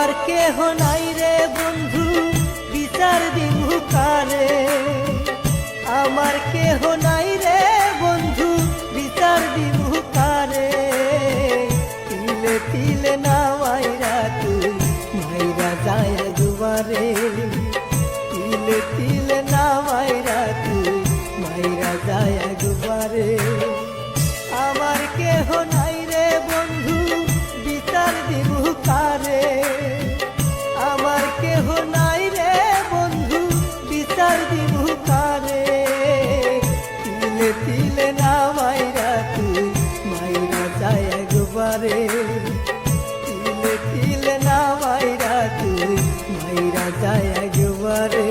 আমার কেহ নাই রে বন্ধু বিচার দিমু কারে, আমার কেহ নাই রে বন্ধু বিচার দিমু কারে। তিলে তিলে না মাইরা তুই মাইরা যায় দুবারে, তিলে তিলে না মাইরা তুই মাইরা যায় দুবারে। আমার কেহ নাই রে বন্ধু বিচার দিমু কারে, আমার কেহ নাই রে বন্ধু বিচার দিমু কারে। তিলে তিলে না মাইরা তুই মাইরা যায় একবারে, তিলে তিলে না মাইরা তুই মাইরা যায় একবারে।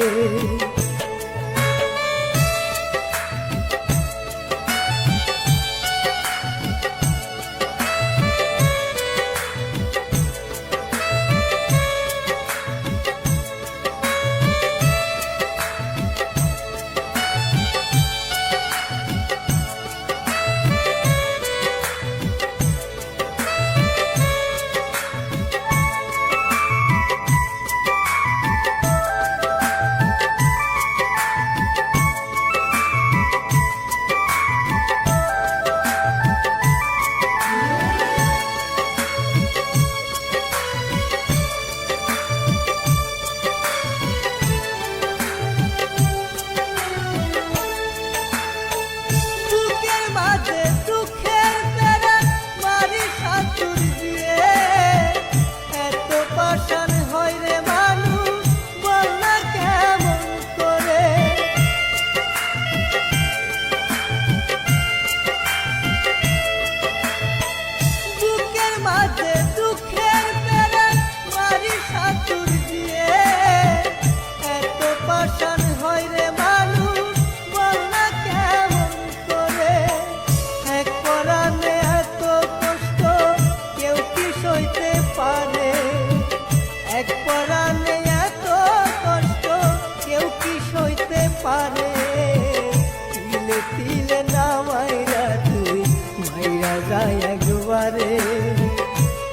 তিলে তিলে না মাইরা তুই মাইরা যায় একবারে,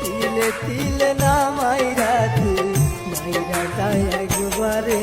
তিলে তিলে না মাইরা তুই মাইরা যায় একবারে।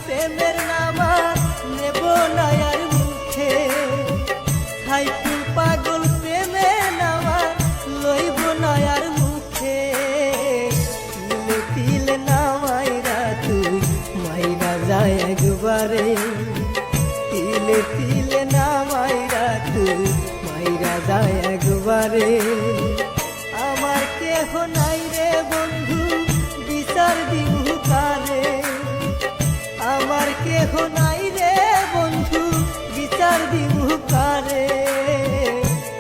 প্রেমের নামা নেব নায়ার মুখে, হাইপুর পাগল প্রেমের নামা লইব নায়ার মুখে। তিলে তিলে না মাইরা তুই মাইরা যায় একবারে, তিলে তিলে না মাইরা তুই মাইরা যায় একবারে। আমার কেহ নাই রে বন্ধু বিচার দিমু কারে, আমার কেহ নাই রে বন্ধু বিচার দিমু কারে।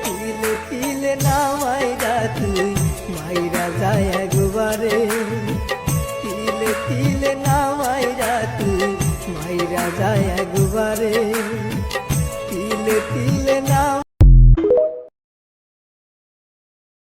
তিলে তিলে না মাইরা তুই মাইরা যায় একবারে, তিলে তিলে না মাইরা তুই মাইরা যায় একবারে।